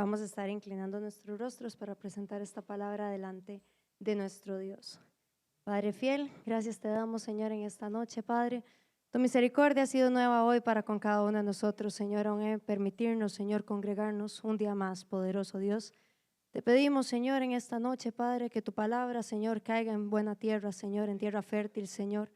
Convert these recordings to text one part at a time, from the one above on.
Vamos a estar inclinando nuestros rostros para presentar esta palabra delante de nuestro Dios. Padre fiel, gracias te damos, Señor, en esta noche, Padre. Tu misericordia ha sido nueva hoy para con cada uno de nosotros, Señor, aún en permitirnos, Señor, congregarnos un día más, poderoso Dios. Te pedimos, Señor, en esta noche, Padre, que tu palabra, Señor, caiga en buena tierra, Señor, en tierra fértil, Señor.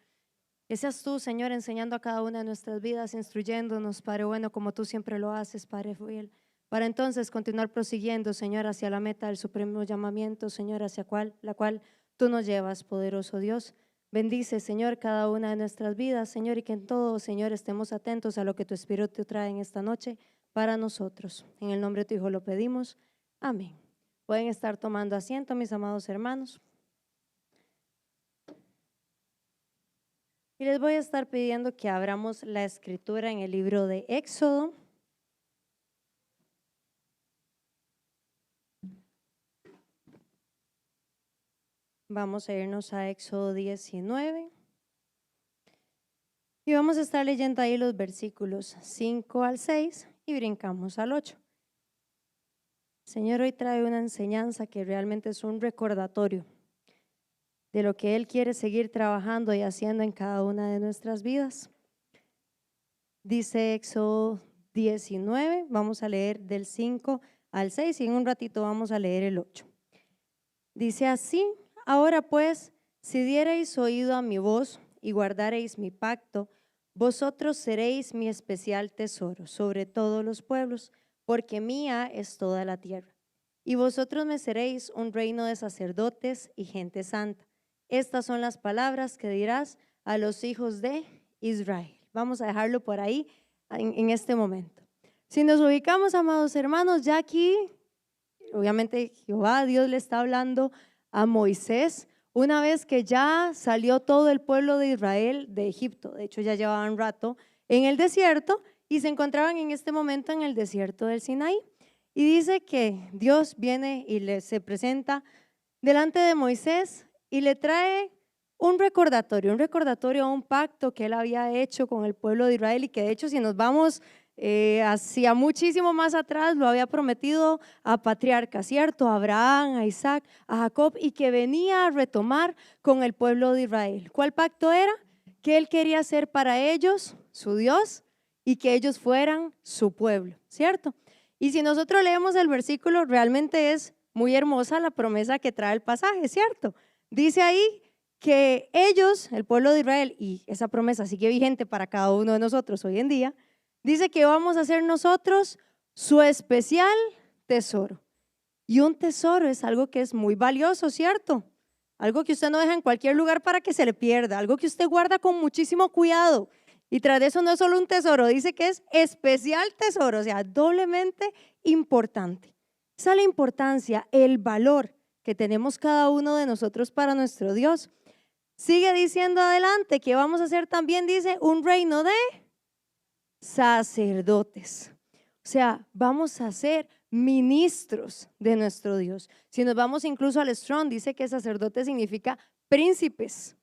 Que seas tú, Señor, enseñando a cada una de nuestras vidas, instruyéndonos, Padre bueno, como tú siempre lo haces, Padre fiel, para entonces continuar prosiguiendo, Señor, hacia la meta del supremo llamamiento, Señor, hacia la cual tú nos llevas, poderoso Dios. Bendice, Señor, cada una de nuestras vidas, Señor, y que en todo, Señor, estemos atentos a lo que tu Espíritu trae en esta noche para nosotros. En el nombre de tu Hijo lo pedimos. Amén. Pueden estar tomando asiento, mis amados hermanos. Y les voy a estar pidiendo que abramos la escritura en el libro de Éxodo. Vamos a irnos a Éxodo 19. Y vamos a estar leyendo ahí los versículos 5 al 6 y brincamos al 8. El Señor hoy trae una enseñanza que realmente es un recordatorio de lo que Él quiere seguir trabajando y haciendo en cada una de nuestras vidas. Dice Éxodo 19, vamos a leer del 5 al 6 y en un ratito vamos a leer el 8. Dice así: ahora pues, si diereis oído a mi voz y guardareis mi pacto, vosotros seréis mi especial tesoro sobre todos los pueblos, porque mía es toda la tierra. Y vosotros me seréis un reino de sacerdotes y gente santa. Estas son las palabras que dirás a los hijos de Israel. Vamos a dejarlo por ahí en este momento. Si nos ubicamos, amados hermanos, ya aquí, obviamente Jehová, Dios le está hablando a Moisés una vez que ya salió todo el pueblo de Israel de Egipto. De hecho, ya llevaban rato en el desierto y se encontraban en este momento en el desierto del Sinaí. Y dice que Dios viene y se presenta delante de Moisés y le trae un recordatorio a un pacto que él había hecho con el pueblo de Israel y que de hecho, si nos vamos hacia muchísimo más atrás, lo había prometido a patriarcas, ¿cierto? A Abraham, a Isaac, a Jacob, y que venía a retomar con el pueblo de Israel. ¿Cuál pacto era? Que él quería ser para ellos su Dios y que ellos fueran su pueblo, ¿cierto? Y si nosotros leemos el versículo, realmente es muy hermosa la promesa que trae el pasaje, ¿cierto? Dice ahí que ellos, el pueblo de Israel, y esa promesa sigue vigente para cada uno de nosotros hoy en día, dice que vamos a ser nosotros su especial tesoro. Y un tesoro es algo que es muy valioso, ¿cierto? Algo que usted no deja en cualquier lugar para que se le pierda, algo que usted guarda con muchísimo cuidado. Y tras de eso no es solo un tesoro, dice que es especial tesoro, o sea, doblemente importante. Esa es la importancia, el valor que tenemos cada uno de nosotros para nuestro Dios. Sigue diciendo adelante que vamos a ser también, dice, un reino de sacerdotes. O sea, vamos a ser ministros de nuestro Dios. Si nos vamos incluso al Strong, dice que sacerdote significa príncipes,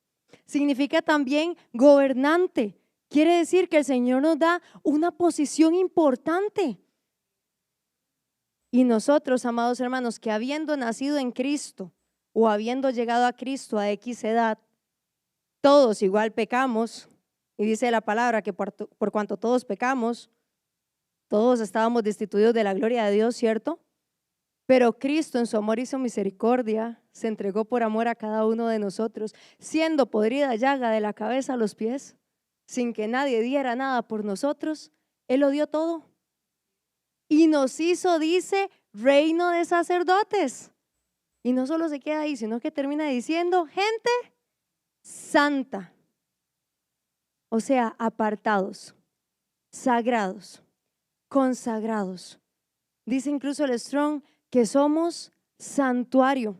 significa también gobernante. Quiere decir que el Señor nos da una posición importante. Y nosotros, amados hermanos, que habiendo nacido en Cristo o habiendo llegado a Cristo a X edad, todos igual pecamos. Y dice la palabra que por cuanto todos pecamos, todos estábamos destituidos de la gloria de Dios, ¿cierto? Pero Cristo en su amor y su misericordia se entregó por amor a cada uno de nosotros, siendo podrida llaga de la cabeza a los pies, sin que nadie diera nada por nosotros. Él lo dio todo. Y nos hizo, dice, reino de sacerdotes. Y no solo se queda ahí, sino que termina diciendo gente santa. O sea, apartados, sagrados, consagrados. Dice incluso el Strong que somos santuario.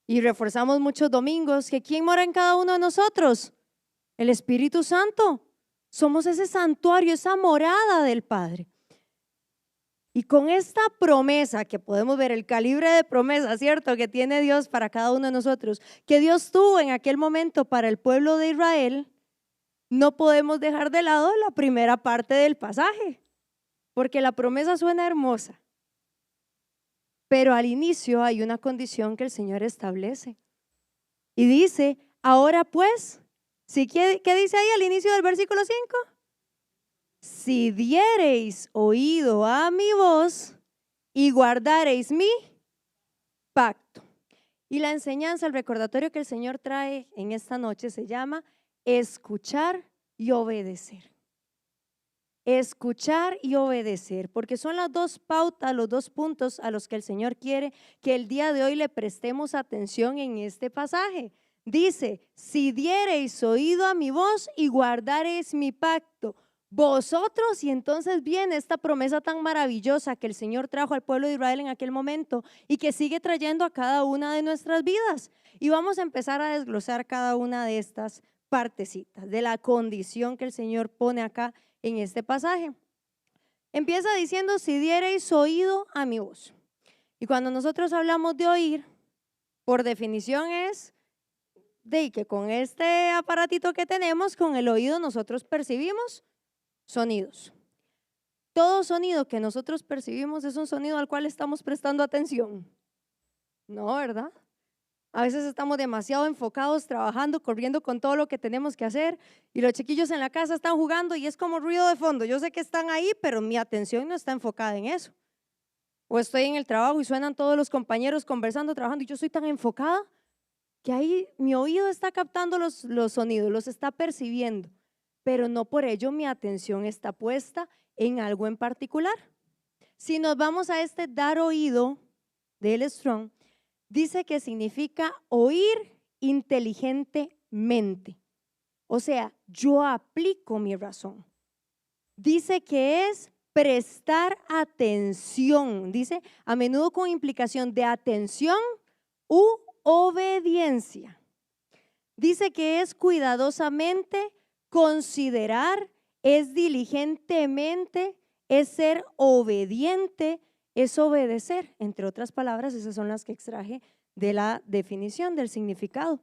Y reforzamos muchos domingos que ¿quién mora en cada uno de nosotros? El Espíritu Santo. Somos ese santuario, esa morada del Padre. Y con esta promesa que podemos ver, el calibre de promesa, ¿cierto?, que tiene Dios para cada uno de nosotros, que Dios tuvo en aquel momento para el pueblo de Israel, no podemos dejar de lado la primera parte del pasaje, porque la promesa suena hermosa, Pero al inicio hay una condición que el Señor establece. Y dice, ahora pues, ¿qué dice ahí al inicio del versículo 5? Si diereis oído a mi voz y guardareis mi pacto. Y la enseñanza, el recordatorio que el Señor trae en esta noche se llama escuchar y obedecer. Escuchar y obedecer, porque son las dos pautas, los dos puntos a los que el Señor quiere que el día de hoy le prestemos atención en este pasaje. Dice, si diereis oído a mi voz y guardareis mi pacto, vosotros, y entonces viene esta promesa tan maravillosa que el Señor trajo al pueblo de Israel en aquel momento y que sigue trayendo a cada una de nuestras vidas. Y vamos a empezar a desglosar cada una de estas partecitas, de la condición que el Señor pone acá en este pasaje. Empieza diciendo, si diereis oído a mi voz. Y cuando nosotros hablamos de oír, por definición es de que con este aparatito que tenemos, con el oído nosotros percibimos sonidos. Todo sonido que nosotros percibimos es un sonido al cual estamos prestando atención. No, ¿verdad? A veces estamos demasiado enfocados, trabajando, corriendo con todo lo que tenemos que hacer y los chiquillos en la casa están jugando y es como ruido de fondo. Yo sé que están ahí, pero mi atención no está enfocada en eso. O estoy en el trabajo y suenan todos los compañeros conversando, trabajando y yo estoy tan enfocada que ahí mi oído está captando los sonidos, los está percibiendo, pero no por ello mi atención está puesta en algo en particular. Si nos vamos a este dar oído de L. Strong, dice que significa oír inteligentemente. O sea, yo aplico mi razón. Dice que es prestar atención. Dice a menudo con implicación de atención u obediencia. Dice que es cuidadosamente, considerar, es diligentemente, es ser obediente, es obedecer. Entre otras palabras, esas son las que extraje de la definición del significado.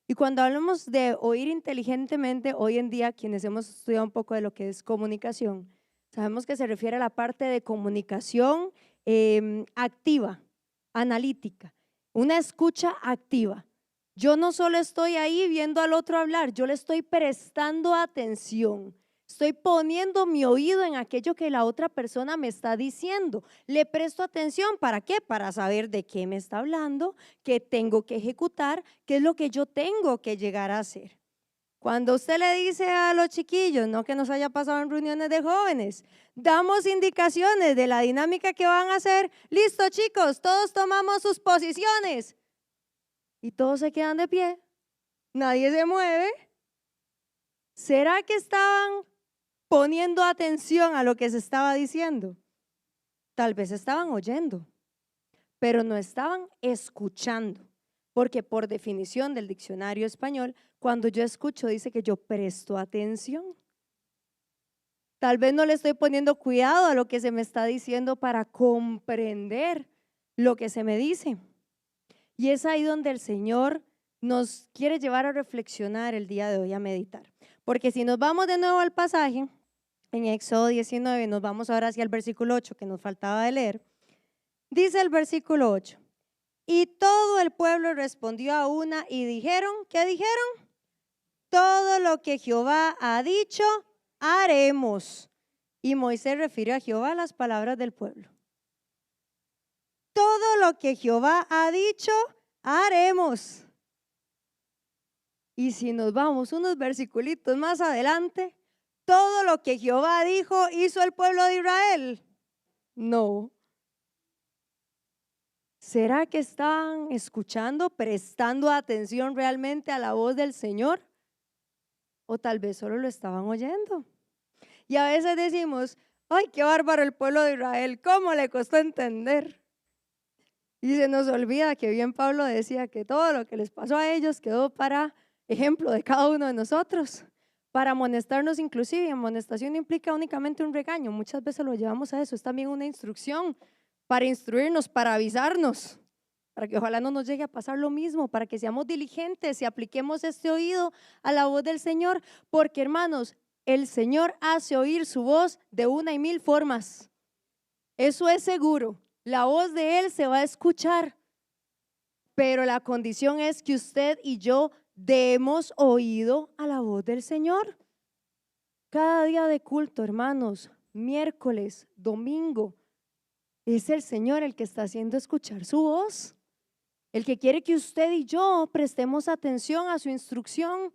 Y cuando hablamos de oír inteligentemente, hoy en día quienes hemos estudiado un poco de lo que es comunicación, sabemos que se refiere a la parte de comunicación activa, analítica, una escucha activa. Yo no solo estoy ahí viendo al otro hablar, yo le estoy prestando atención. Estoy poniendo mi oído en aquello que la otra persona me está diciendo. Le presto atención, ¿para qué? Para saber de qué me está hablando, qué tengo que ejecutar, qué es lo que yo tengo que llegar a hacer. Cuando usted le dice a los chiquillos, no que nos haya pasado en reuniones de jóvenes, damos indicaciones de la dinámica que van a hacer. Listo, chicos, todos tomamos sus posiciones. Y todos se quedan de pie, nadie se mueve. ¿Será que estaban poniendo atención a lo que se estaba diciendo? Tal vez estaban oyendo, pero no estaban escuchando, porque por definición del diccionario español, cuando yo escucho dice que yo presto atención. Tal vez no le estoy poniendo cuidado a lo que se me está diciendo para comprender lo que se me dice. Y es ahí donde el Señor nos quiere llevar a reflexionar el día de hoy, a meditar. Porque si nos vamos de nuevo al pasaje, en Éxodo 19, nos vamos ahora hacia el versículo 8 que nos faltaba de leer. Dice el versículo 8, y todo el pueblo respondió a una y dijeron, ¿qué dijeron? Todo lo que Jehová ha dicho, haremos. Y Moisés refirió a Jehová las palabras del pueblo. Todo lo que Jehová ha dicho, haremos. Y si nos vamos unos versiculitos más adelante, todo lo que Jehová dijo, hizo el pueblo de Israel. No. ¿Será que están escuchando, prestando atención realmente a la voz del Señor? O tal vez solo lo estaban oyendo. Y a veces decimos, ay, qué bárbaro el pueblo de Israel, ¿cómo le costó entender? Y se nos olvida que bien Pablo decía que todo lo que les pasó a ellos quedó para ejemplo de cada uno de nosotros, para amonestarnos inclusive. Amonestación no implica únicamente un regaño, muchas veces lo llevamos a eso, es también una instrucción para instruirnos, para avisarnos, para que ojalá no nos llegue a pasar lo mismo, para que seamos diligentes y apliquemos este oído a la voz del Señor, porque hermanos, el Señor hace oír su voz de una y mil formas, eso es seguro. La voz de Él se va a escuchar, pero la condición es que usted y yo demos oído a la voz del Señor. Cada día de culto, hermanos, miércoles, domingo, es el Señor el que está haciendo escuchar su voz, el que quiere que usted y yo prestemos atención a su instrucción.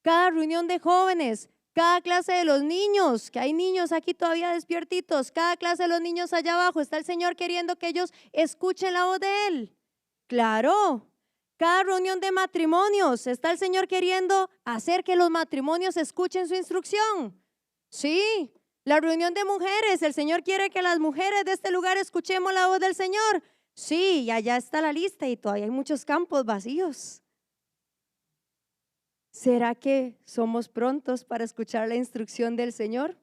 Cada reunión de jóvenes, cada clase de los niños, que hay niños aquí todavía despiertitos, cada clase de los niños allá abajo, está el Señor queriendo que ellos escuchen la voz de Él. Claro, cada reunión de matrimonios, está el Señor queriendo hacer que los matrimonios escuchen su instrucción. Sí, la reunión de mujeres, el Señor quiere que las mujeres de este lugar escuchemos la voz del Señor. Sí, y allá está la lista y todavía hay muchos campos vacíos. ¿Será que somos prontos para escuchar la instrucción del Señor?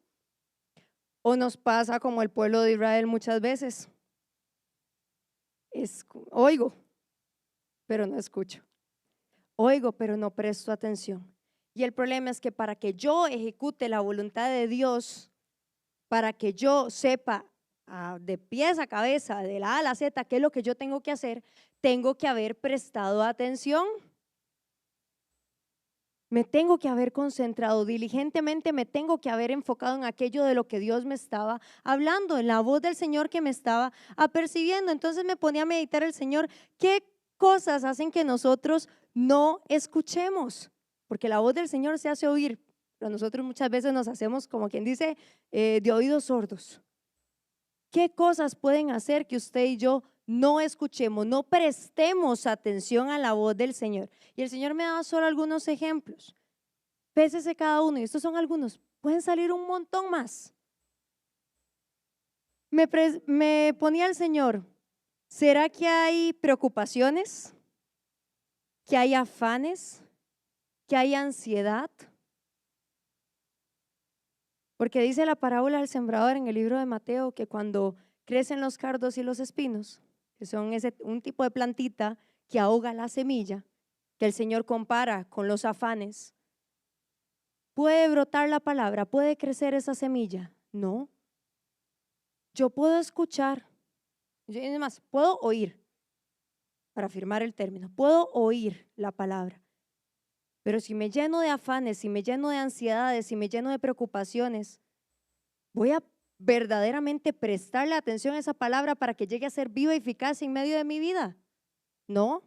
¿O nos pasa como el pueblo de Israel muchas veces? Oigo, pero no escucho. Oigo, pero no presto atención. Y el problema es que para que yo ejecute la voluntad de Dios, para que yo sepa de pies a cabeza, de la A a la Z, qué es lo que yo tengo que hacer, tengo que haber prestado atención. Me tengo que haber concentrado diligentemente, me tengo que haber enfocado en aquello de lo que Dios me estaba hablando, en la voz del Señor que me estaba apercibiendo. Entonces me ponía a meditar el Señor, ¿qué cosas hacen que nosotros no escuchemos? Porque la voz del Señor se hace oír, pero nosotros muchas veces nos hacemos, como quien dice, de oídos sordos. ¿Qué cosas pueden hacer que usted y yo no escuchemos, no prestemos atención a la voz del Señor? Y el Señor me daba solo algunos ejemplos. Pésese cada uno, y estos son algunos, pueden salir un montón más. Me ponía el Señor, ¿será que hay preocupaciones? ¿Que hay afanes? ¿Que hay ansiedad? Porque dice la parábola del sembrador en el libro de Mateo que cuando crecen los cardos y los espinos, que son un tipo de plantita que ahoga la semilla, que el Señor compara con los afanes, ¿puede brotar la palabra? ¿Puede crecer esa semilla? No. Yo puedo escuchar, es más, puedo oír, para afirmar el término, puedo oír la palabra. Pero si me lleno de afanes, si me lleno de ansiedades, si me lleno de preocupaciones, ¿voy a verdaderamente prestarle atención a esa palabra para que llegue a ser viva y eficaz en medio de mi vida? No.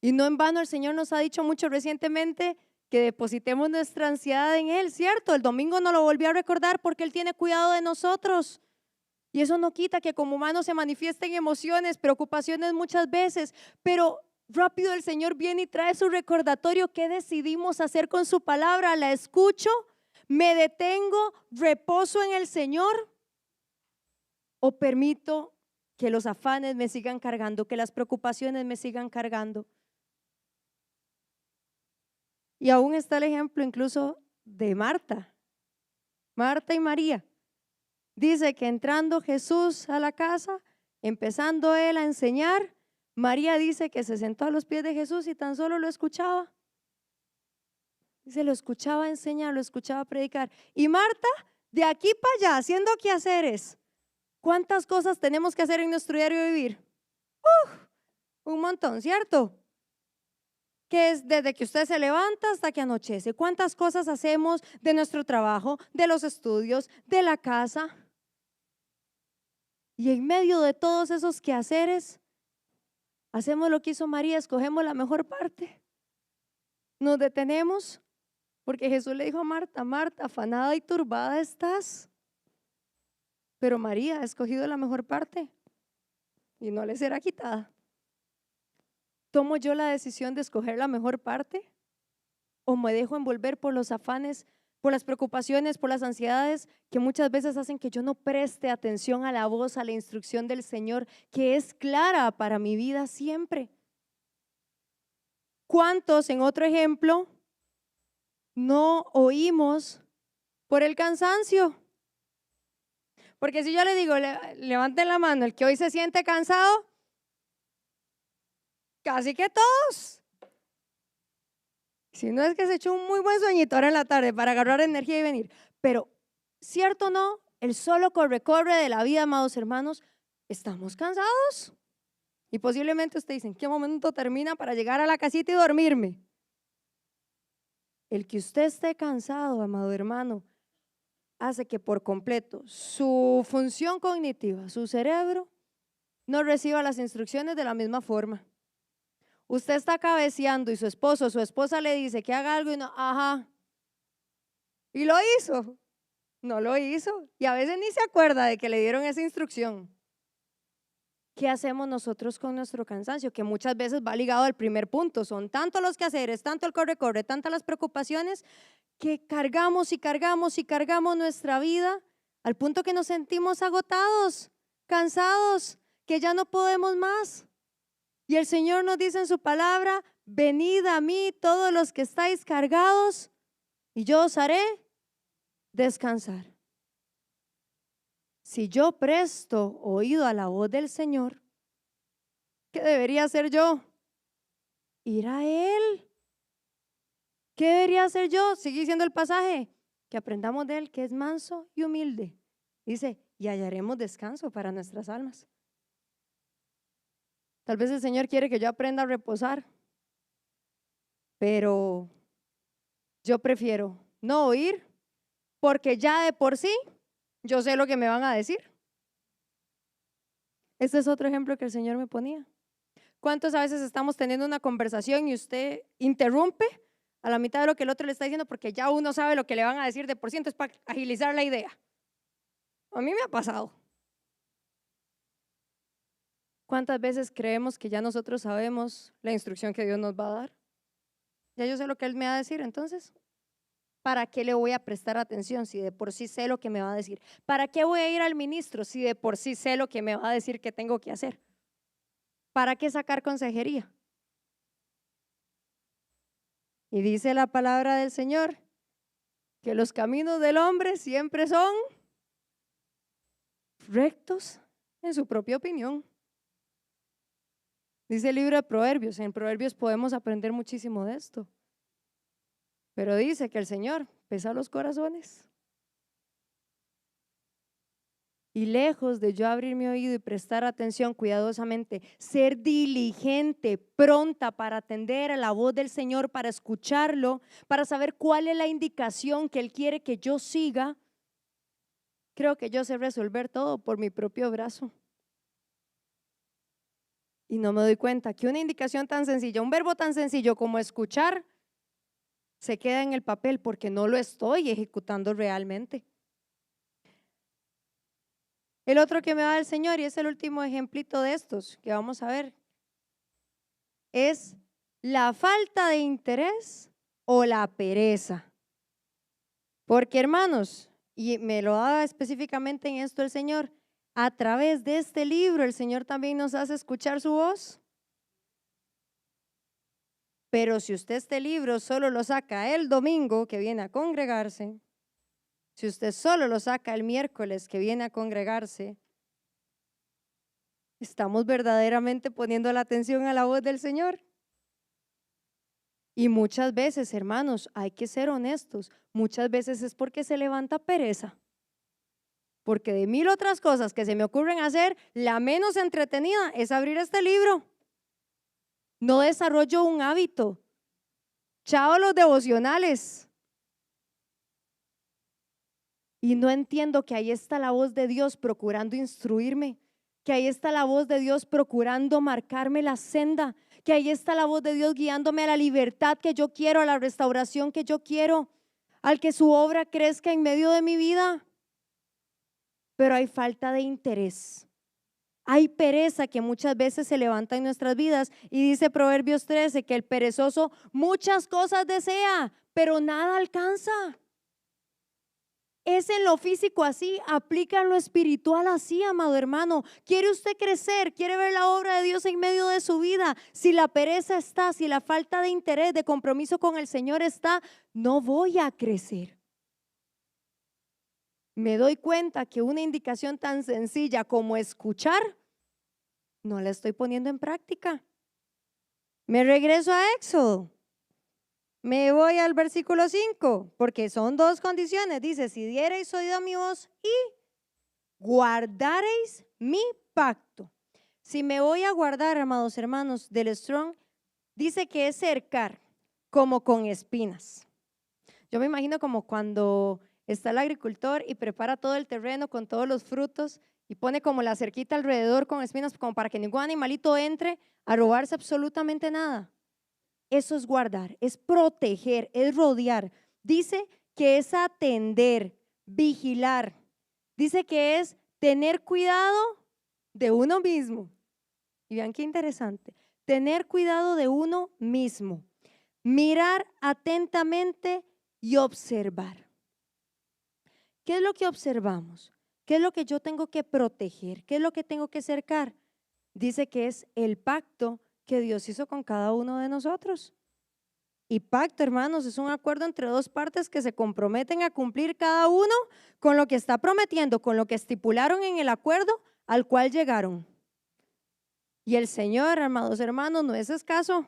Y no en vano el Señor nos ha dicho mucho recientemente que depositemos nuestra ansiedad en Él, ¿cierto? El domingo nos lo volvió a recordar porque Él tiene cuidado de nosotros. Y eso no quita que como humanos se manifiesten emociones, preocupaciones muchas veces, pero rápido el Señor viene y trae su recordatorio. ¿Qué decidimos hacer con su palabra? ¿La escucho? ¿Me detengo? ¿Reposo en el Señor? ¿O permito que los afanes me sigan cargando, que las preocupaciones me sigan cargando? Y aún está el ejemplo incluso de Marta y María. Dice que entrando Jesús a la casa, empezando él a enseñar, María dice que se sentó a los pies de Jesús y tan solo lo escuchaba. Dice, lo escuchaba enseñar, lo escuchaba predicar. Y Marta, de aquí para allá, haciendo quehaceres. ¿Cuántas cosas tenemos que hacer en nuestro diario vivir? Un montón, ¿cierto? Que es desde que usted se levanta hasta que anochece. ¿Cuántas cosas hacemos de nuestro trabajo, de los estudios, de la casa? Y en medio de todos esos quehaceres, hacemos lo que hizo María, escogemos la mejor parte. Nos detenemos porque Jesús le dijo a Marta, Marta, afanada y turbada estás. Pero María ha escogido la mejor parte y no le será quitada. ¿Tomo yo la decisión de escoger la mejor parte? ¿O me dejo envolver por los afanes, por las preocupaciones, por las ansiedades que muchas veces hacen que yo no preste atención a la voz, a la instrucción del Señor, que es clara para mi vida siempre? ¿Cuántos, en otro ejemplo, no oímos por el cansancio? Porque si yo le digo, levanten la mano, el que hoy se siente cansado, casi que todos. Si no es que se echó un muy buen sueñito ahora en la tarde para agarrar energía y venir. Pero, ¿cierto o no? El solo corre de la vida, amados hermanos, estamos cansados. Y posiblemente usted dice, ¿en qué momento termina para llegar a la casita y dormirme? El que usted esté cansado, amado hermano, hace que por completo su función cognitiva, su cerebro, no reciba las instrucciones de la misma forma. Usted está cabeceando y su esposo o su esposa le dice que haga algo y no, ajá. Y lo hizo. No lo hizo. Y a veces ni se acuerda de que le dieron esa instrucción. ¿Qué hacemos nosotros con nuestro cansancio? Que muchas veces va ligado al primer punto. Son tantos los quehaceres, tanto el corre-corre, tantas las preocupaciones, que cargamos y cargamos y cargamos nuestra vida al punto que nos sentimos agotados, cansados, que ya no podemos más. Y el Señor nos dice en su palabra, venid a mí todos los que estáis cargados y yo os haré descansar. Si yo presto oído a la voz del Señor, ¿qué debería hacer yo? Ir a Él. ¿Qué debería hacer yo? Sigue diciendo el pasaje, que aprendamos de Él, que es manso y humilde. Dice, y hallaremos descanso para nuestras almas. Tal vez el Señor quiere que yo aprenda a reposar, pero yo prefiero no oír, porque ya de por sí yo sé lo que me van a decir. Este es otro ejemplo que el Señor me ponía. ¿Cuántos a veces estamos teniendo una conversación y usted interrumpe a la mitad de lo que el otro le está diciendo porque ya uno sabe lo que le van a decir de por sí, entonces para agilizar la idea? A mí me ha pasado. ¿Cuántas veces creemos que ya nosotros sabemos la instrucción que Dios nos va a dar? Ya yo sé lo que Él me va a decir, entonces, ¿para qué le voy a prestar atención si de por sí sé lo que me va a decir? ¿Para qué voy a ir al ministro si de por sí sé lo que me va a decir que tengo que hacer? ¿Para qué sacar consejería? Y dice la palabra del Señor que los caminos del hombre siempre son rectos en su propia opinión. Dice el libro de Proverbios, en Proverbios podemos aprender muchísimo de esto. Pero dice que el Señor pesa los corazones. Y lejos de yo abrir mi oído y prestar atención cuidadosamente, ser diligente, pronta para atender a la voz del Señor, para escucharlo, para saber cuál es la indicación que Él quiere que yo siga, creo que yo sé resolver todo por mi propio brazo. Y no me doy cuenta que una indicación tan sencilla, un verbo tan sencillo como escuchar, se queda en el papel porque no lo estoy ejecutando realmente. El otro que me da el Señor, y es el último ejemplito de estos que vamos a ver, es la falta de interés o la pereza. Porque, hermanos, y me lo da específicamente en esto el Señor, a través de este libro el Señor también nos hace escuchar su voz. Pero si usted este libro solo lo saca el domingo que viene a congregarse, si usted solo lo saca el miércoles que viene a congregarse, ¿estamos verdaderamente poniendo la atención a la voz del Señor? Y muchas veces, hermanos, hay que ser honestos, muchas veces es porque se levanta pereza. Porque de mil otras cosas que se me ocurren hacer, la menos entretenida es abrir este libro. No desarrollo un hábito. Chao los devocionales. Y no entiendo que ahí está la voz de Dios procurando instruirme, que ahí está la voz de Dios procurando marcarme la senda, que ahí está la voz de Dios guiándome a la libertad que yo quiero, a la restauración que yo quiero, al que su obra crezca en medio de mi vida. Pero hay falta de interés. Hay pereza que muchas veces se levanta en nuestras vidas y dice Proverbios 13 que el perezoso muchas cosas desea, pero nada alcanza. Es en lo físico así, aplica en lo espiritual así, amado hermano. ¿Quiere usted crecer? ¿Quiere ver la obra de Dios en medio de su vida? Si la pereza está, si la falta de interés, de compromiso con el Señor está, no voy a crecer. Me doy cuenta que una indicación tan sencilla como escuchar, no la estoy poniendo en práctica. Me regreso a Éxodo. Me voy al versículo 5, porque son dos condiciones. Dice, si diereis oído a mi voz y guardareis mi pacto. Si me voy a guardar, amados hermanos, del Strong, dice que es cercar, como con espinas. Yo me imagino como cuando está el agricultor y prepara todo el terreno con todos los frutos y pone como la cerquita alrededor con espinas, como para que ningún animalito entre a robarse absolutamente nada. Eso es guardar, es proteger, es rodear. Dice que es atender, vigilar. Dice que es tener cuidado de uno mismo. Y vean qué interesante. Tener cuidado de uno mismo. Mirar atentamente y observar. ¿Qué es lo que observamos? ¿Qué es lo que yo tengo que proteger? ¿Qué es lo que tengo que cercar? Dice que es el pacto que Dios hizo con cada uno de nosotros. Y pacto, hermanos, es un acuerdo entre dos partes que se comprometen a cumplir cada uno con lo que está prometiendo, con lo que estipularon en el acuerdo al cual llegaron. Y el Señor, amados hermanos, no es escaso.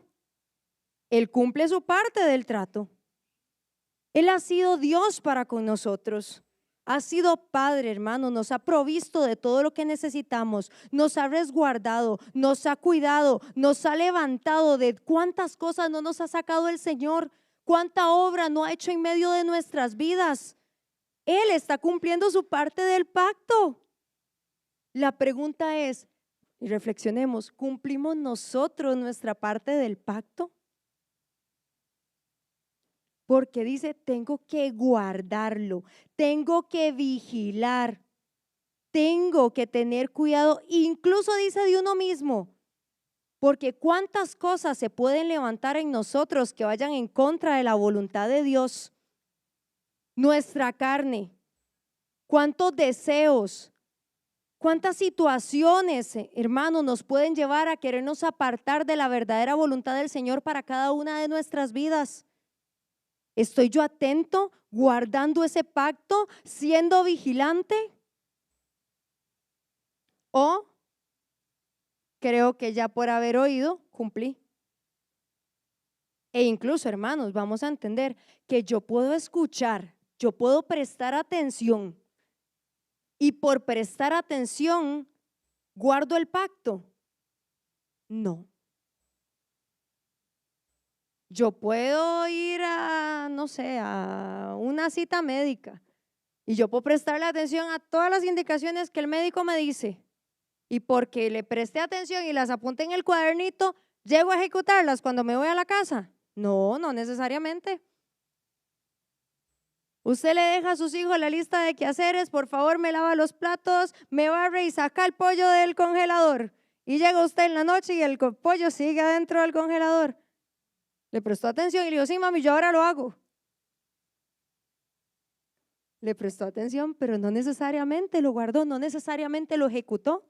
Él cumple su parte del trato. Él ha sido Dios para con nosotros. Ha sido Padre, hermano, nos ha provisto de todo lo que necesitamos, nos ha resguardado, nos ha cuidado, nos ha levantado. De cuántas cosas no nos ha sacado el Señor, cuánta obra no ha hecho en medio de nuestras vidas. Él está cumpliendo su parte del pacto. La pregunta es, y reflexionemos, ¿cumplimos nosotros nuestra parte del pacto? Porque dice, tengo que guardarlo, tengo que vigilar, tengo que tener cuidado, incluso dice de uno mismo, porque cuántas cosas se pueden levantar en nosotros que vayan en contra de la voluntad de Dios. Nuestra carne, cuántos deseos, cuántas situaciones, hermanos, nos pueden llevar a querernos apartar de la verdadera voluntad del Señor para cada una de nuestras vidas. ¿Estoy yo atento, guardando ese pacto, siendo vigilante? ¿O creo que ya por haber oído, cumplí? E incluso, hermanos, vamos a entender que yo puedo escuchar, yo puedo prestar atención y por prestar atención, ¿guardo el pacto? No. Yo puedo ir a, no sé, a una cita médica y yo puedo prestarle atención a todas las indicaciones que el médico me dice y porque le presté atención y las apunté en el cuadernito, ¿llego a ejecutarlas cuando me voy a la casa? No, no necesariamente. Usted le deja a sus hijos la lista de quehaceres, por favor me lava los platos, me barre y saca el pollo del congelador. Y llega usted en la noche y el pollo sigue adentro del congelador. Le prestó atención y le dijo, sí mami, yo ahora lo hago. Le prestó atención, pero no necesariamente lo guardó, no necesariamente lo ejecutó.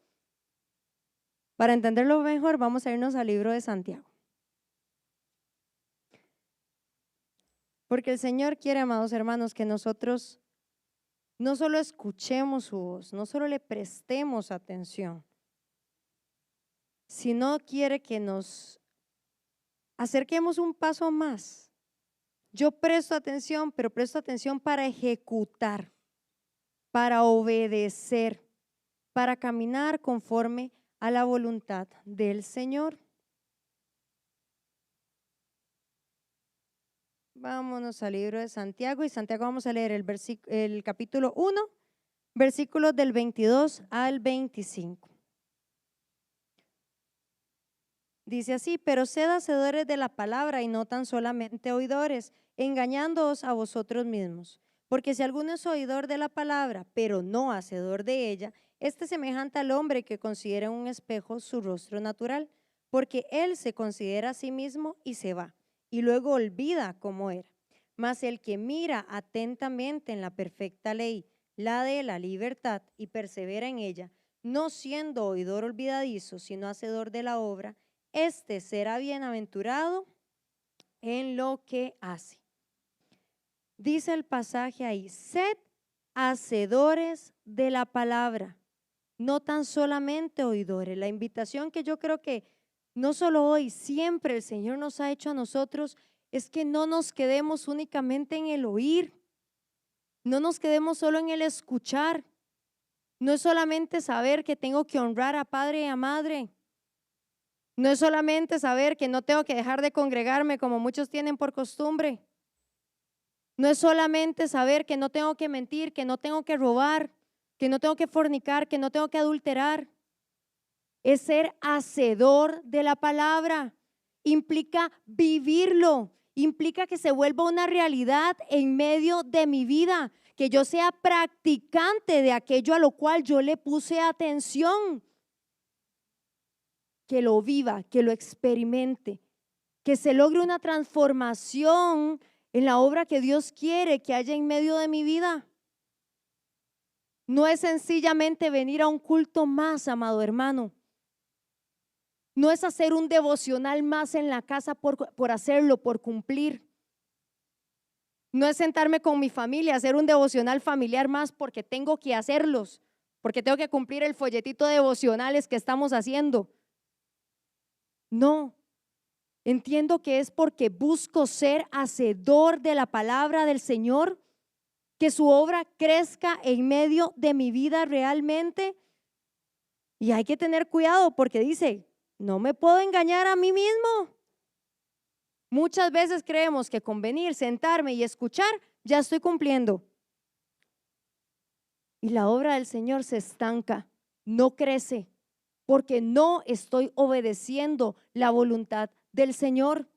Para entenderlo mejor, vamos a irnos al libro de Santiago. Porque el Señor quiere, amados hermanos, que nosotros no solo escuchemos su voz, no solo le prestemos atención, sino quiere que nos acerquemos un paso más. Yo presto atención, pero presto atención para ejecutar, para obedecer, para caminar conforme a la voluntad del Señor. Vámonos al libro de Santiago y Santiago vamos a leer el capítulo 1, versículos del 22 al 25. Dice así, pero sed hacedores de la palabra y no tan solamente oidores, engañándoos a vosotros mismos. Porque si alguno es oidor de la palabra, pero no hacedor de ella, este es semejante al hombre que considera en un espejo su rostro natural, porque él se considera a sí mismo y se va, y luego olvida cómo era. Mas el que mira atentamente en la perfecta ley, la de la libertad, y persevera en ella, no siendo oidor olvidadizo, sino hacedor de la obra, este será bienaventurado en lo que hace. Dice el pasaje ahí, sed hacedores de la palabra, no tan solamente oidores. La invitación que yo creo que no solo hoy, siempre el Señor nos ha hecho a nosotros es que no nos quedemos únicamente en el oír, no nos quedemos solo en el escuchar, No es solamente saber que tengo que honrar a padre y a madre. No es solamente saber que no tengo que dejar de congregarme como muchos tienen por costumbre. No es solamente saber que no tengo que mentir, que no tengo que robar, que no tengo que fornicar, que no tengo que adulterar. Es ser hacedor de la palabra. Implica vivirlo, implica que se vuelva una realidad en medio de mi vida, que yo sea practicante de aquello a lo cual yo le puse atención, que lo viva, que lo experimente, que se logre una transformación en la obra que Dios quiere que haya en medio de mi vida. No es sencillamente venir a un culto más, amado hermano. No es hacer un devocional más en la casa por hacerlo, por cumplir. No es sentarme con mi familia, hacer un devocional familiar más porque tengo que hacerlos, porque tengo que cumplir el folletito de devocionales que estamos haciendo. No, entiendo que es porque busco ser hacedor de la palabra del Señor, que su obra crezca en medio de mi vida realmente. Y hay que tener cuidado porque dice, no me puedo engañar a mí mismo. Muchas veces creemos que con venir, sentarme y escuchar, ya estoy cumpliendo. Y la obra del Señor se estanca, no crece, porque no estoy obedeciendo la voluntad del Señor.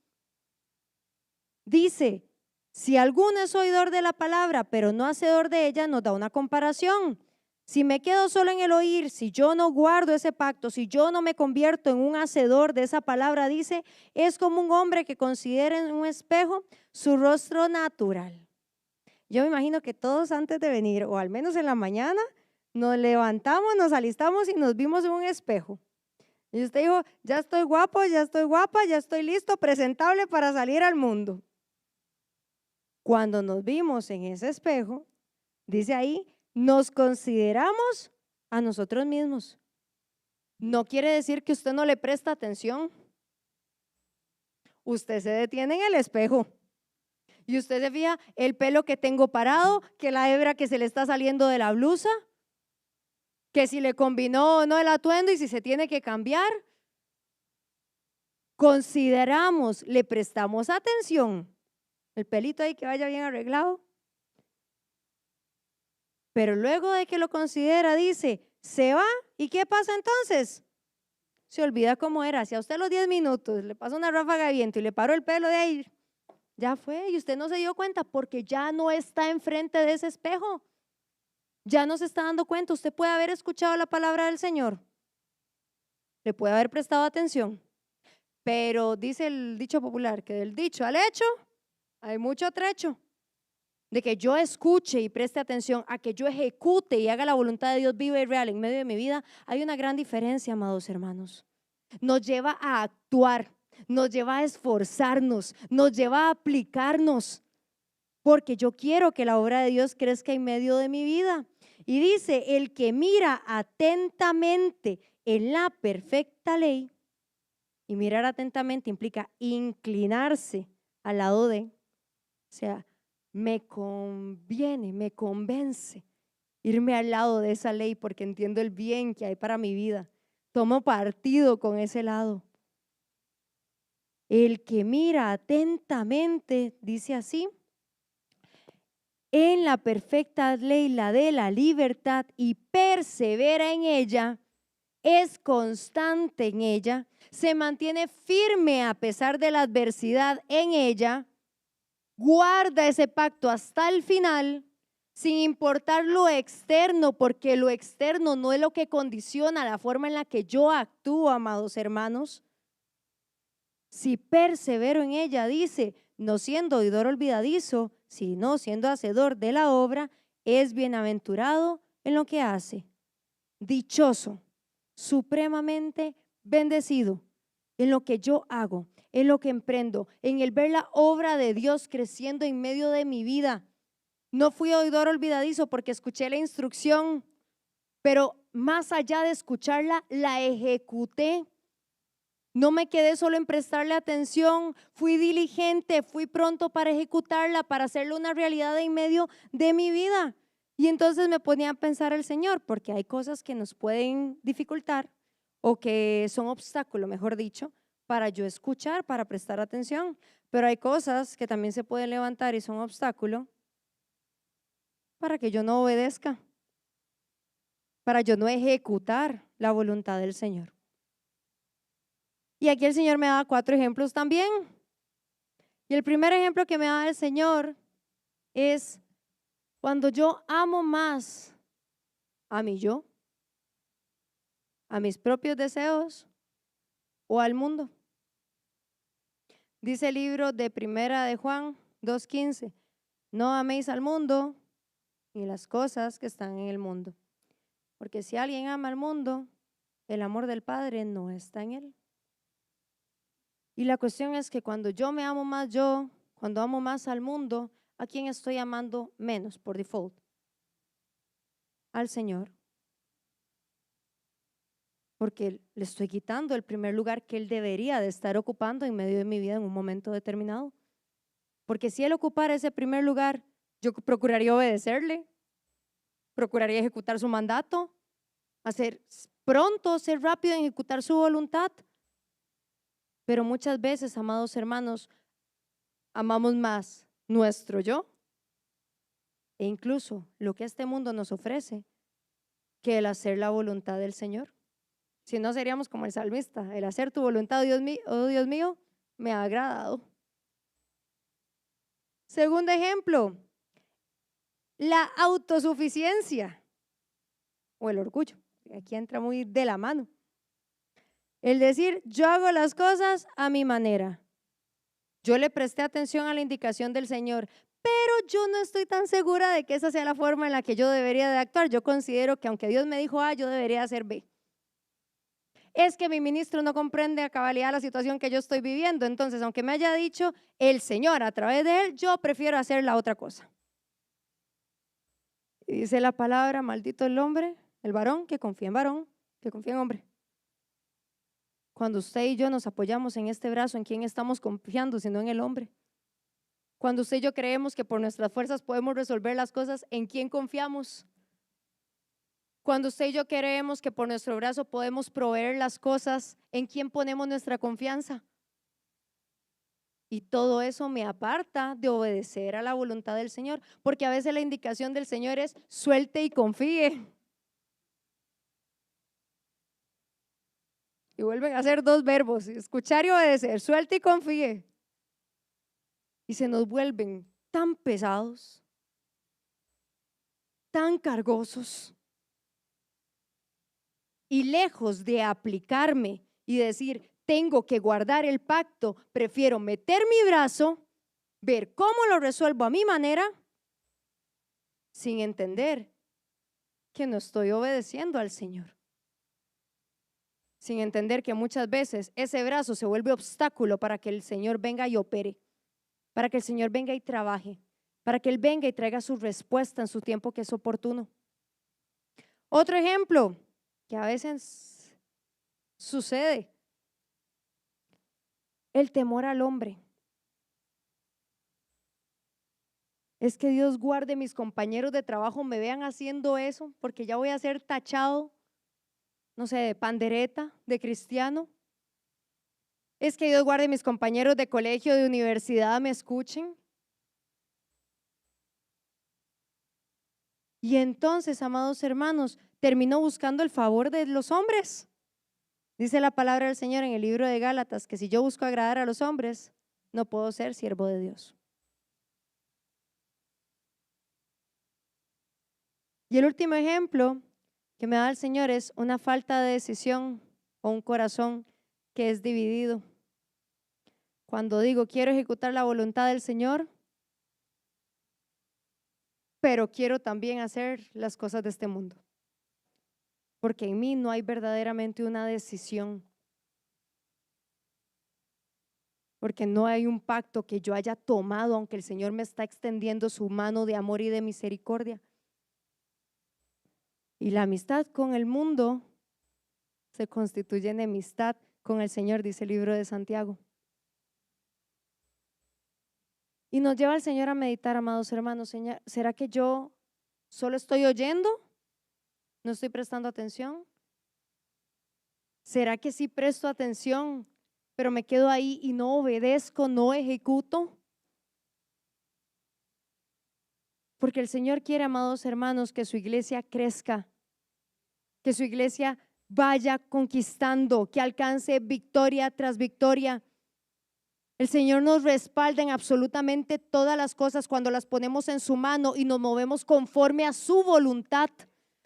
Dice, si alguno es oidor de la palabra, pero no hacedor de ella, nos da una comparación. Si me quedo solo en el oír, si yo no guardo ese pacto, si yo no me convierto en un hacedor de esa palabra, dice, es como un hombre que considera en un espejo su rostro natural. Yo me imagino que todos antes de venir, o al menos en la mañana, nos levantamos, nos alistamos y nos vimos en un espejo. Y usted dijo, ya estoy guapo, ya estoy guapa, ya estoy listo, presentable para salir al mundo. Cuando nos vimos en ese espejo, dice ahí, nos consideramos a nosotros mismos. No quiere decir que usted no le presta atención. Usted se detiene en el espejo y usted se fija el pelo que tengo parado, que la hebra que se le está saliendo de la blusa, que si le combinó o no el atuendo y si se tiene que cambiar. Consideramos, le prestamos atención. El pelito ahí que vaya bien arreglado. Pero luego de que lo considera, dice, se va. ¿Y qué pasa entonces? Se olvida cómo era. Si a usted los 10 minutos le pasa una ráfaga de viento y le paró el pelo de ahí, ya fue. Y usted no se dio cuenta porque ya no está enfrente de ese espejo. Ya no se está dando cuenta. Usted puede haber escuchado la palabra del Señor. Le puede haber prestado atención. Pero dice el dicho popular que del dicho al hecho hay mucho trecho. De que yo escuche y preste atención a que yo ejecute y haga la voluntad de Dios viva y real en medio de mi vida, hay una gran diferencia, amados hermanos. Nos lleva a actuar, nos lleva a esforzarnos, nos lleva a aplicarnos, porque yo quiero que la obra de Dios crezca en medio de mi vida. Y dice, el que mira atentamente en la perfecta ley, y mirar atentamente implica inclinarse al lado de, o sea, me conviene, me convence irme al lado de esa ley porque entiendo el bien que hay para mi vida. Tomo partido con ese lado. El que mira atentamente, dice así, en la perfecta ley, la de la libertad, y persevera en ella, es constante en ella, se mantiene firme a pesar de la adversidad en ella, guarda ese pacto hasta el final, sin importar lo externo, porque lo externo no es lo que condiciona la forma en la que yo actúo, amados hermanos. Si persevero en ella, dice, no siendo oidor olvidadizo, sino siendo hacedor de la obra, es bienaventurado en lo que hace. Dichoso, supremamente bendecido en lo que yo hago, en lo que emprendo, en el ver la obra de Dios creciendo en medio de mi vida. No fui oidor olvidadizo porque escuché la instrucción, pero más allá de escucharla, la ejecuté. No me quedé solo en prestarle atención, fui diligente, fui pronto para ejecutarla, para hacerla una realidad en medio de mi vida. Y entonces me ponía a pensar el Señor, porque hay cosas que nos pueden dificultar o que son obstáculo, mejor dicho, para yo escuchar, para prestar atención. Pero hay cosas que también se pueden levantar y son obstáculo para que yo no obedezca, para yo no ejecutar la voluntad del Señor. Y aquí el Señor me da 4 ejemplos también. Y el primer ejemplo que me da el Señor es cuando yo amo más a mi yo, a mis propios deseos o al mundo. Dice el libro de Primera de Juan 2:15, no améis al mundo ni las cosas que están en el mundo, porque si alguien ama al mundo, el amor del Padre no está en él. Y la cuestión es que cuando yo me amo más yo, cuando amo más al mundo, ¿a quién estoy amando menos por default? Al Señor. Porque le estoy quitando el primer lugar que Él debería de estar ocupando en medio de mi vida en un momento determinado. Porque si Él ocupara ese primer lugar, yo procuraría obedecerle, procuraría ejecutar su mandato, hacer pronto, ser rápido en ejecutar su voluntad. Pero muchas veces, amados hermanos, amamos más nuestro yo e incluso lo que este mundo nos ofrece que el hacer la voluntad del Señor. Si no, seríamos como el salmista, el hacer tu voluntad, oh Dios mío, me ha agradado. Segundo ejemplo, la autosuficiencia o el orgullo. Aquí entra muy de la mano. El decir, yo hago las cosas a mi manera. Yo le presté atención a la indicación del Señor, pero yo no estoy tan segura de que esa sea la forma en la que yo debería de actuar. Yo considero que aunque Dios me dijo A, yo debería hacer B. Es que mi ministro no comprende a cabalidad la situación que yo estoy viviendo. Entonces, aunque me haya dicho el Señor a través de él, yo prefiero hacer la otra cosa. Y dice la palabra, maldito el hombre, el varón que confía en varón, que confía en hombre. Cuando usted y yo nos apoyamos en este brazo, ¿en quién estamos confiando? Sino en el hombre. Cuando usted y yo creemos que por nuestras fuerzas podemos resolver las cosas, ¿en quién confiamos? Cuando usted y yo creemos que por nuestro brazo podemos proveer las cosas, ¿en quién ponemos nuestra confianza? Y todo eso me aparta de obedecer a la voluntad del Señor, porque a veces la indicación del Señor es suelte y confíe. Y vuelven a ser 2 verbos, escuchar y obedecer, suelte y confíe. Y se nos vuelven tan pesados, tan cargosos. Y lejos de aplicarme y decir, tengo que guardar el pacto, prefiero meter mi brazo, ver cómo lo resuelvo a mi manera, sin entender que no estoy obedeciendo al Señor. Sin entender que muchas veces ese brazo se vuelve obstáculo para que el Señor venga y opere, para que el Señor venga y trabaje, para que Él venga y traiga su respuesta en su tiempo que es oportuno. Otro ejemplo que a veces sucede, el temor al hombre. Es que Dios guarde mis compañeros de trabajo me vean haciendo eso, porque ya voy a ser tachado, no sé, de pandereta, de cristiano. Es que Dios guarde mis compañeros de colegio, de universidad me escuchen. Y entonces, amados hermanos, termino buscando el favor de los hombres. Dice la palabra del Señor en el libro de Gálatas que si yo busco agradar a los hombres, no puedo ser siervo de Dios. Y el último ejemplo que me da el Señor es una falta de decisión o un corazón que es dividido. Cuando digo quiero ejecutar la voluntad del Señor, pero quiero también hacer las cosas de este mundo. Porque en mí no hay verdaderamente una decisión. Porque no hay un pacto que yo haya tomado, aunque el Señor me está extendiendo su mano de amor y de misericordia. Y la amistad con el mundo se constituye en enemistad con el Señor, dice el libro de Santiago. Y nos lleva el Señor a meditar, amados hermanos, ¿será que yo ¿Solo estoy oyendo? ¿No estoy prestando atención? ¿Será que sí presto atención, pero me quedo ahí y no obedezco, no ejecuto? Porque el Señor quiere, amados hermanos, que su iglesia crezca, que su iglesia vaya conquistando, que alcance victoria tras victoria. El Señor nos respalda en absolutamente todas las cosas cuando las ponemos en su mano y nos movemos conforme a su voluntad,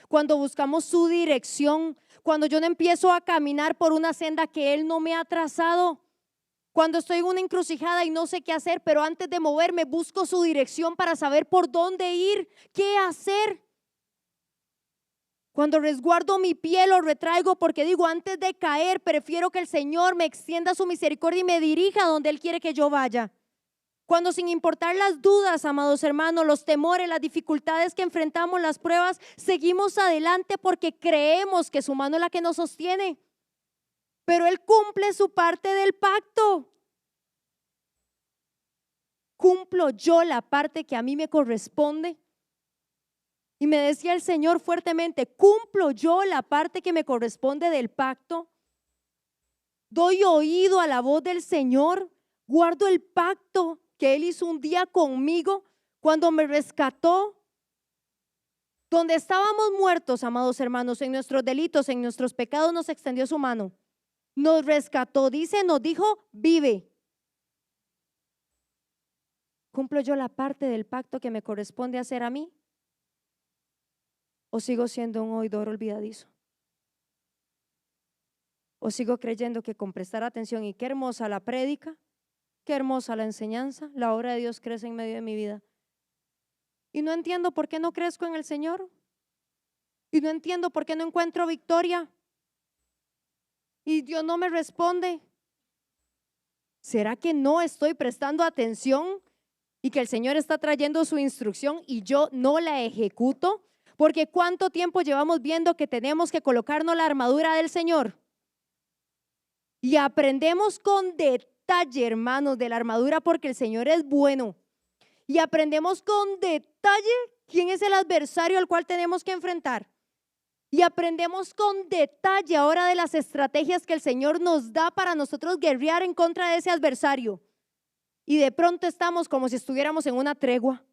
cuando buscamos su dirección, cuando yo no empiezo a caminar por una senda que Él no me ha trazado, cuando estoy en una encrucijada y no sé qué hacer, pero antes de moverme busco su dirección para saber por dónde ir, qué hacer. Cuando resguardo mi pie, lo retraigo porque digo, antes de caer, prefiero que el Señor me extienda su misericordia y me dirija a donde Él quiere que yo vaya. Cuando, sin importar las dudas, amados hermanos, los temores, las dificultades que enfrentamos, las pruebas, seguimos adelante porque creemos que su mano es la que nos sostiene. Pero Él cumple su parte del pacto. ¿Cumplo yo la parte que a mí me corresponde? Y me decía el Señor fuertemente, ¿cumplo yo la parte que me corresponde del pacto? ¿Doy oído a la voz del Señor? ¿Guardo el pacto que Él hizo un día conmigo cuando me rescató? Donde estábamos muertos, amados hermanos, en nuestros delitos, en nuestros pecados, nos extendió su mano. Nos rescató, dice, nos dijo, vive. ¿Cumplo yo la parte del pacto que me corresponde hacer a mí? ¿O sigo siendo un oidor olvidadizo? ¿O sigo creyendo que con prestar atención y qué hermosa la prédica, qué hermosa la enseñanza, la obra de Dios crece en medio de mi vida? Y no entiendo por qué no crezco en el Señor. Y no entiendo por qué no encuentro victoria. Y Dios no me responde. ¿Será que no estoy prestando atención y que el Señor está trayendo su instrucción y yo no la ejecuto? Porque ¿cuánto tiempo llevamos viendo que tenemos que colocarnos la armadura del Señor? Y aprendemos con detalle, hermanos, de la armadura porque el Señor es bueno. Y aprendemos con detalle quién es el adversario al cual tenemos que enfrentar. Y aprendemos con detalle ahora de las estrategias que el Señor nos da para nosotros guerrear en contra de ese adversario. Y de pronto estamos como si estuviéramos en una tregua.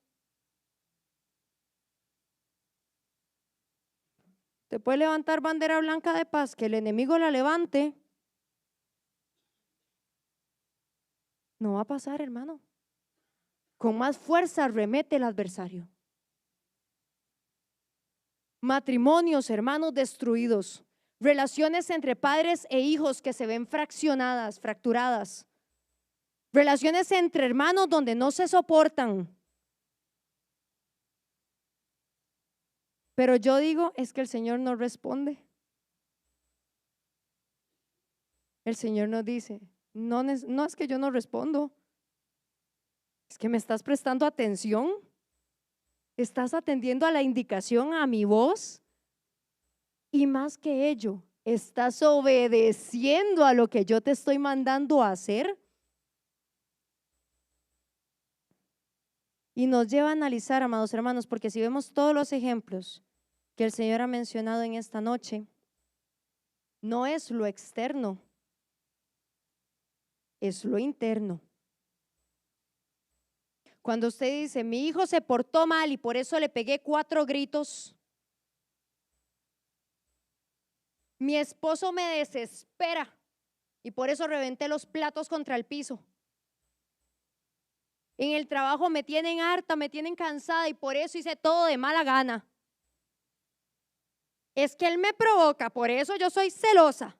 Te puede levantar bandera blanca de paz, que el enemigo la levante. No va a pasar, hermano. Con más fuerza remete el adversario. Matrimonios, hermanos, destruidos. Relaciones entre padres e hijos que se ven fraccionadas, fracturadas. Relaciones entre hermanos donde no se soportan. Pero yo digo, es que el Señor no responde. El Señor nos dice, no es que yo no respondo. Es que me estás prestando atención. ¿Estás atendiendo a la indicación, a mi voz? Y más que ello, ¿estás obedeciendo a lo que yo te estoy mandando a hacer? Y nos lleva a analizar, amados hermanos, porque si vemos todos los ejemplos que el Señor ha mencionado en esta noche, no es lo externo, es lo interno. Cuando usted dice, mi hijo se portó mal y por eso le pegué 4 gritos, mi esposo me desespera y por eso reventé los platos contra el piso. En el trabajo me tienen harta, me tienen cansada y por eso hice todo de mala gana. Es que él me provoca, por eso yo soy celosa.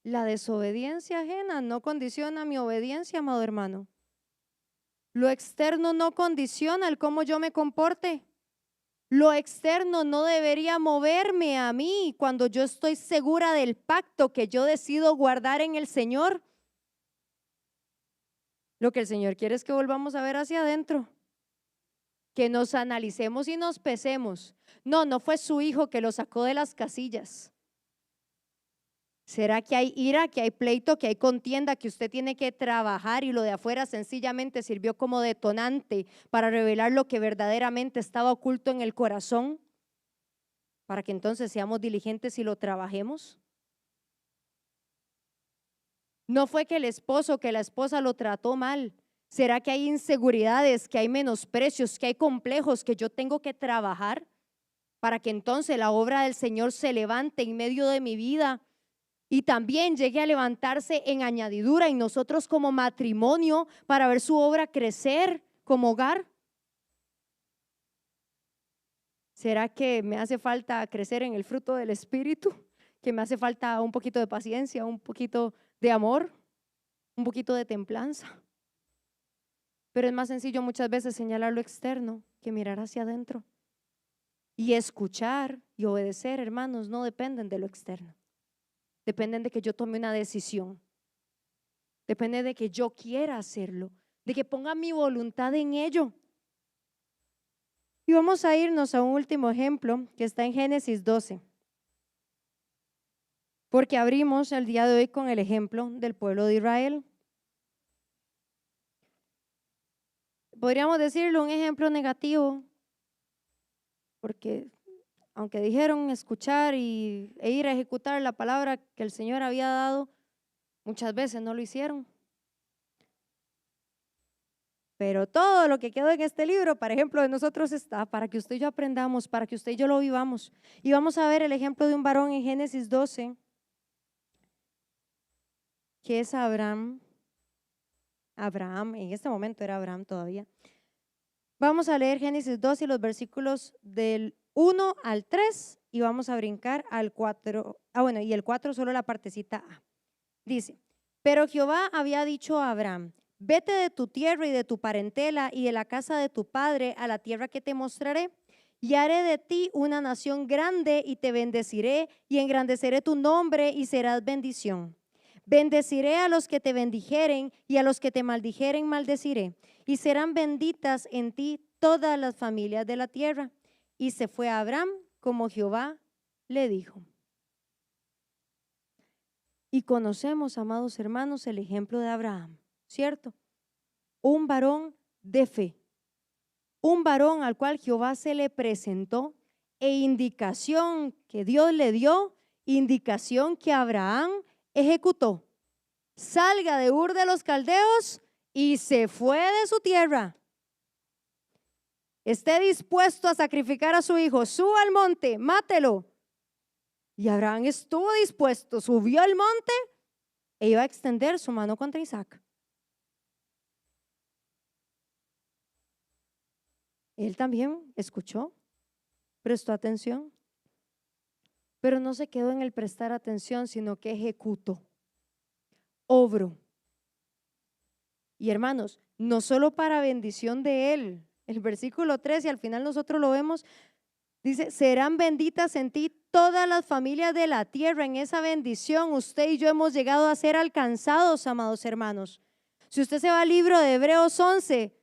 La desobediencia ajena no condiciona mi obediencia, amado hermano. Lo externo no condiciona el cómo yo me comporte. Lo externo no debería moverme a mí cuando yo estoy segura del pacto que yo decido guardar en el Señor. Lo que el Señor quiere es que volvamos a ver hacia adentro, que nos analicemos y nos pesemos. No fue su hijo que lo sacó de las casillas. ¿Será que hay ira, que hay pleito, que hay contienda, que usted tiene que trabajar y lo de afuera sencillamente sirvió como detonante para revelar lo que verdaderamente estaba oculto en el corazón? Para que entonces seamos diligentes y lo trabajemos. No fue que el esposo, que la esposa lo trató mal. ¿Será que hay inseguridades, que hay menosprecios, que hay complejos que yo tengo que trabajar para que entonces la obra del Señor se levante en medio de mi vida y también llegue a levantarse en añadidura y nosotros como matrimonio para ver su obra crecer como hogar? ¿Será que me hace falta crecer en el fruto del Espíritu? ¿Que me hace falta un poquito de paciencia, un poquito de amor, un poquito de templanza? Pero es más sencillo muchas veces señalar lo externo que mirar hacia adentro. Y escuchar y obedecer, hermanos, no dependen de lo externo. Dependen de que yo tome una decisión. Depende de que yo quiera hacerlo, de que ponga mi voluntad en ello. Y vamos a irnos a un último ejemplo que está en Génesis 12. Porque abrimos el día de hoy con el ejemplo del pueblo de Israel. Podríamos decirlo un ejemplo negativo, porque aunque dijeron escuchar e ir a ejecutar la palabra que el Señor había dado, muchas veces no lo hicieron. Pero todo lo que quedó en este libro, por ejemplo, de nosotros está para que usted y yo aprendamos, para que usted y yo lo vivamos. Y vamos a ver el ejemplo de un varón en Génesis 12, que es Abraham. Abraham, en este momento era Abraham todavía. Vamos a leer Génesis 12 y los versículos del 1 al 3 y vamos a brincar al 4. Y el 4 solo la partecita A. Dice, pero Jehová había dicho a Abraham, vete de tu tierra y de tu parentela y de la casa de tu padre a la tierra que te mostraré, y haré de ti una nación grande y te bendeciré y engrandeceré tu nombre y serás bendición. Bendeciré a los que te bendijeren y a los que te maldijeren maldeciré, y serán benditas en ti todas las familias de la tierra. Y se fue a Abraham como Jehová le dijo. Y conocemos, amados hermanos, el ejemplo de Abraham, ¿cierto? Un varón de fe, un varón al cual Jehová se le presentó e indicación que Dios le dio, indicación que Abraham ejecutó. Salga de Ur de los Caldeos y se fue de su tierra. Esté dispuesto a sacrificar a su hijo, suba al monte, mátelo. Y Abraham estuvo dispuesto, subió al monte e iba a extender su mano contra Isaac. Él también escuchó, prestó atención, pero no se quedó en el prestar atención, sino que ejecutó, obró. Y hermanos, no solo para bendición de él, el versículo 3 y al final nosotros lo vemos, dice, serán benditas en ti todas las familias de la tierra. En esa bendición usted y yo hemos llegado a ser alcanzados, amados hermanos. Si usted se va al libro de Hebreos 11,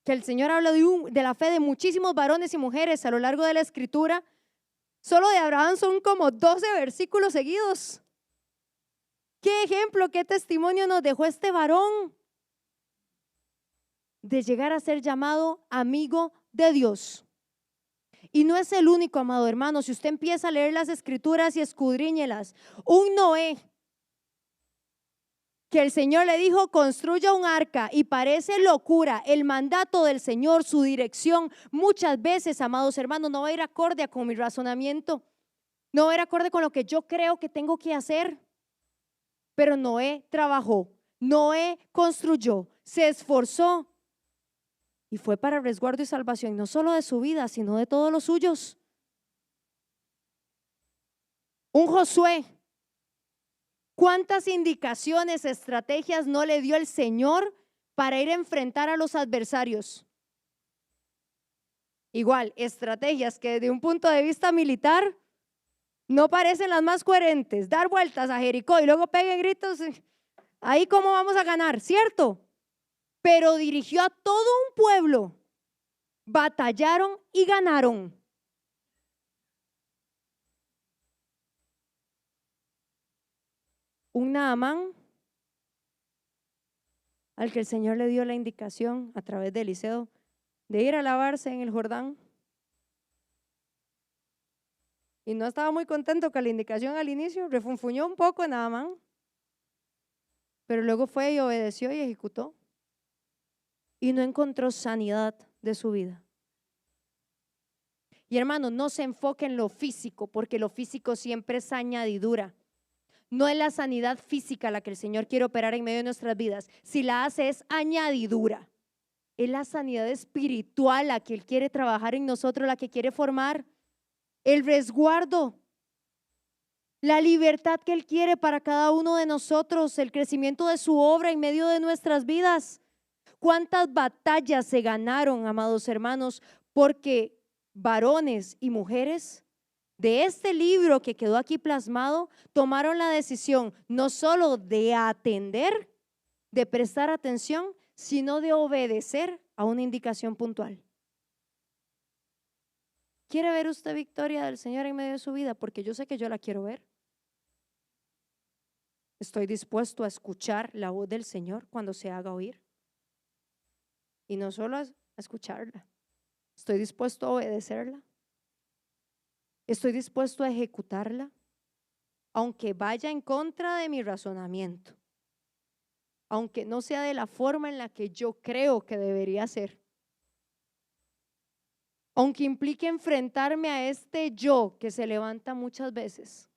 que el Señor habla de la fe de muchísimos varones y mujeres a lo largo de la escritura, solo de Abraham son como 12 versículos seguidos. ¿Qué ejemplo, qué testimonio nos dejó este varón de llegar a ser llamado amigo de Dios? Y no es el único, amado hermano. Si usted empieza a leer las escrituras y escudriñelas, un Noé que el Señor le dijo construya un arca, y parece locura el mandato del Señor, su dirección, muchas veces, amados hermanos, no va a ir acorde con mi razonamiento, no va a ir acorde con lo que yo creo que tengo que hacer. Pero Noé trabajó, Noé construyó, se esforzó y fue para resguardo y salvación, no solo de su vida, sino de todos los suyos. Un Josué, ¿cuántas indicaciones, estrategias no le dio el Señor para ir a enfrentar a los adversarios? Igual, estrategias que desde un punto de vista militar no parecen las más coherentes. Dar vueltas a Jericó y luego peguen gritos, ahí cómo vamos a ganar, ¿cierto? Pero dirigió a todo un pueblo, batallaron y ganaron. Un Naamán al que el Señor le dio la indicación a través de Eliseo de ir a lavarse en el Jordán. Y no estaba muy contento con la indicación al inicio, refunfuñó un poco en Naamán, pero luego fue y obedeció y ejecutó. Y no encontró sanidad de su vida. Y hermano, no se enfoque en lo físico, porque lo físico siempre es añadidura. No es la sanidad física la que el Señor quiere operar en medio de nuestras vidas. Si la hace es añadidura. Es la sanidad espiritual la que Él quiere trabajar en nosotros, la que quiere formar. El resguardo, la libertad que Él quiere para cada uno de nosotros, el crecimiento de su obra en medio de nuestras vidas. ¿Cuántas batallas se ganaron, amados hermanos, porque varones y mujeres de este libro que quedó aquí plasmado tomaron la decisión no solo de atender, de prestar atención, sino de obedecer a una indicación puntual? ¿Quiere ver usted victoria del Señor en medio de su vida? Porque yo sé que yo la quiero ver. Estoy dispuesto a escuchar la voz del Señor cuando se haga oír. Y no solo a escucharla, estoy dispuesto a obedecerla. Estoy dispuesto a ejecutarla, aunque vaya en contra de mi razonamiento, aunque no sea de la forma en la que yo creo que debería ser, aunque implique enfrentarme a este yo que se levanta muchas veces.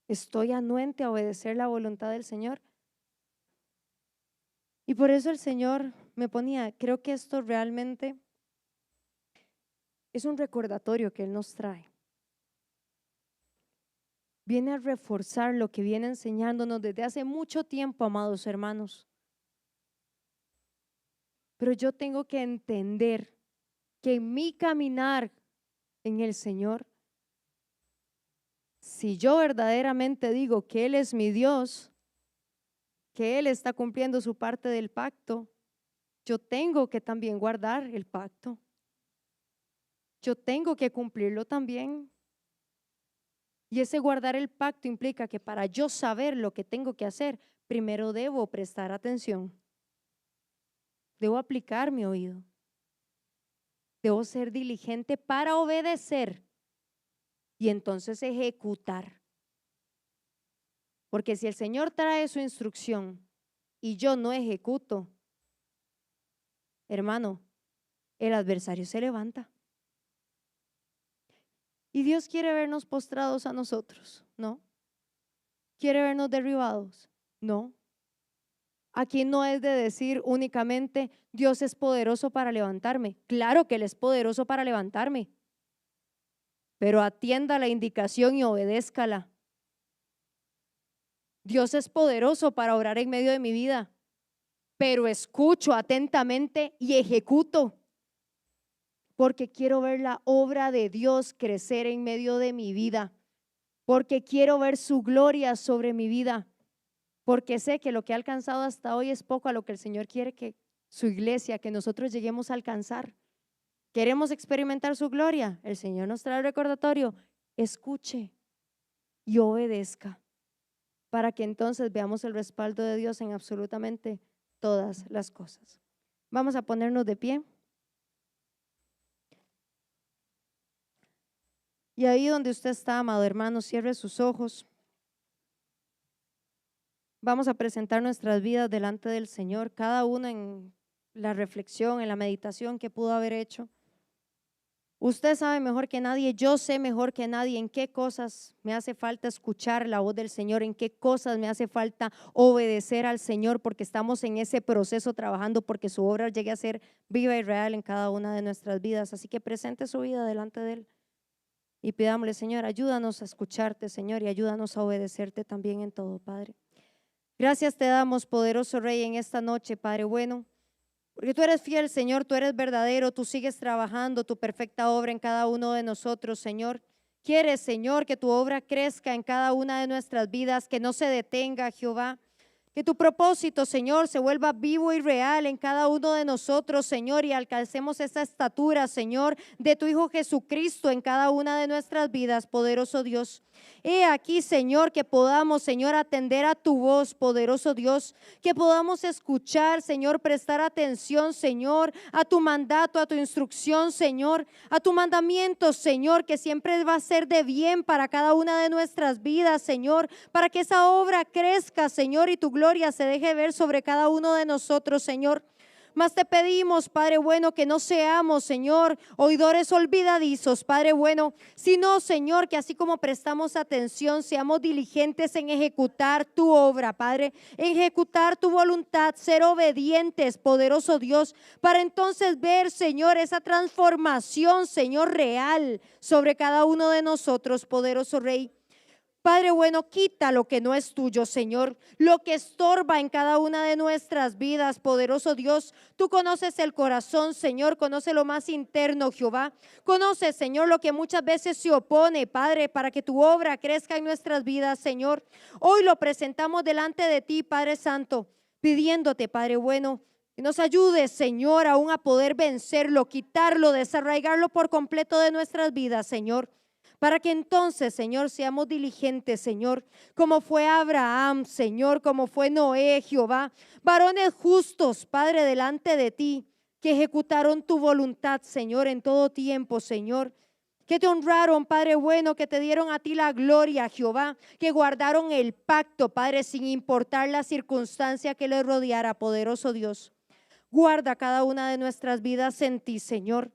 Estoy anuente a obedecer la voluntad del Señor. Y por eso el Señor me ponía, creo que esto realmente es un recordatorio que Él nos trae. Viene a reforzar lo que viene enseñándonos desde hace mucho tiempo, amados hermanos. Pero yo tengo que entender que en mi caminar en el Señor, si yo verdaderamente digo que Él es mi Dios, que Él está cumpliendo su parte del pacto, yo tengo que también guardar el pacto. Yo tengo que cumplirlo también. Y ese guardar el pacto implica que para yo saber lo que tengo que hacer, primero debo prestar atención. Debo aplicar mi oído. Debo ser diligente para obedecer y entonces ejecutar. Porque si el Señor trae su instrucción y yo no ejecuto, hermano, el adversario se levanta. Y Dios quiere vernos postrados a nosotros, ¿no? ¿Quiere vernos derribados? No. Aquí no es de decir únicamente Dios es poderoso para levantarme. Claro que Él es poderoso para levantarme, pero atienda la indicación y obedézcala. Dios es poderoso para obrar en medio de mi vida, pero escucho atentamente y ejecuto, porque quiero ver la obra de Dios crecer en medio de mi vida, porque quiero ver su gloria sobre mi vida, porque sé que lo que he alcanzado hasta hoy es poco a lo que el Señor quiere que su iglesia, que nosotros lleguemos a alcanzar. Queremos experimentar su gloria. El Señor nos trae el recordatorio: escuche y obedezca, para que entonces veamos el respaldo de Dios en absolutamente todas las cosas. Vamos a ponernos de pie. Y ahí donde usted está, amado hermano, cierre sus ojos. Vamos a presentar nuestras vidas delante del Señor, cada uno en la reflexión, en la meditación que pudo haber hecho. Usted sabe mejor que nadie, yo sé mejor que nadie en qué cosas me hace falta escuchar la voz del Señor, en qué cosas me hace falta obedecer al Señor, porque estamos en ese proceso trabajando porque su obra llegue a ser viva y real en cada una de nuestras vidas. Así que presente su vida delante de Él y pidámosle: Señor, ayúdanos a escucharte, Señor, y ayúdanos a obedecerte también en todo, Padre. Gracias te damos, poderoso Rey, en esta noche, Padre bueno, porque tú eres fiel, Señor, tú eres verdadero, tú sigues trabajando tu perfecta obra en cada uno de nosotros, Señor. Quieres, Señor, que tu obra crezca en cada una de nuestras vidas, que no se detenga, Jehová. Que tu propósito, Señor, se vuelva vivo y real en cada uno de nosotros, Señor, y alcancemos esa estatura, Señor, de tu Hijo Jesucristo en cada una de nuestras vidas, poderoso Dios. He aquí, Señor, que podamos, Señor, atender a tu voz, poderoso Dios, que podamos escuchar, Señor, prestar atención, Señor, a tu mandato, a tu instrucción, Señor, a tu mandamiento, Señor, que siempre va a ser de bien para cada una de nuestras vidas, Señor, para que esa obra crezca, Señor, y tu gloria se deje ver sobre cada uno de nosotros, Señor. Mas te pedimos, Padre bueno, que no seamos, Señor, oidores olvidadizos, Padre bueno, sino, Señor, que así como prestamos atención, seamos diligentes en ejecutar tu obra, Padre, en ejecutar tu voluntad, ser obedientes, poderoso Dios, para entonces ver, Señor, esa transformación, Señor, real sobre cada uno de nosotros, poderoso Rey. Padre bueno, quita lo que no es tuyo, Señor, lo que estorba en cada una de nuestras vidas, poderoso Dios. Tú conoces el corazón, Señor, conoce lo más interno, Jehová. Conoce, Señor, lo que muchas veces se opone, Padre, para que tu obra crezca en nuestras vidas, Señor. Hoy lo presentamos delante de ti, Padre Santo, pidiéndote, Padre bueno, que nos ayudes, Señor, aún a poder vencerlo, quitarlo, desarraigarlo por completo de nuestras vidas, Señor. Para que entonces, Señor, seamos diligentes, Señor, como fue Abraham, Señor, como fue Noé, Jehová, varones justos, Padre, delante de ti, que ejecutaron tu voluntad, Señor, en todo tiempo, Señor, que te honraron, Padre bueno, que te dieron a ti la gloria, Jehová, que guardaron el pacto, Padre, sin importar la circunstancia que les rodeara, poderoso Dios. Guarda cada una de nuestras vidas en ti, Señor.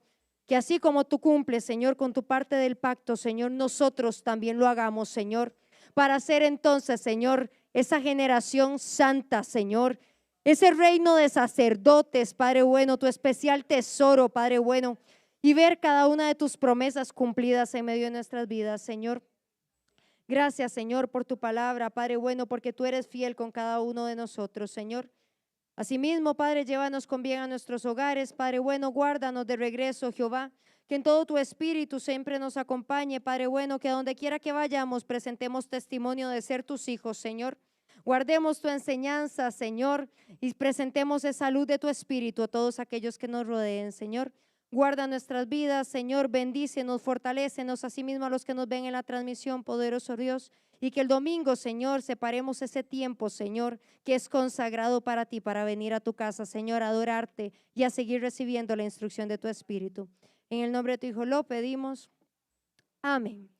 Que así como tú cumples, Señor, con tu parte del pacto, Señor, nosotros también lo hagamos, Señor, para ser entonces, Señor, esa generación santa, Señor, ese reino de sacerdotes, Padre bueno, tu especial tesoro, Padre bueno, y ver cada una de tus promesas cumplidas en medio de nuestras vidas, Señor. Gracias, Señor, por tu palabra, Padre bueno, porque tú eres fiel con cada uno de nosotros, Señor. Asimismo, Padre, llévanos con bien a nuestros hogares. Padre bueno, guárdanos de regreso, Jehová. Que en todo tu espíritu siempre nos acompañe, Padre bueno, que donde quiera que vayamos presentemos testimonio de ser tus hijos, Señor. Guardemos tu enseñanza, Señor, y presentemos esa luz de tu espíritu a todos aquellos que nos rodeen, Señor. Guarda nuestras vidas, Señor, bendícenos, fortalécenos, asimismo a los que nos ven en la transmisión, poderoso Dios. Y que el domingo, Señor, separemos ese tiempo, Señor, que es consagrado para ti, para venir a tu casa, Señor, a adorarte y a seguir recibiendo la instrucción de tu Espíritu. En el nombre de tu Hijo lo pedimos. Amén.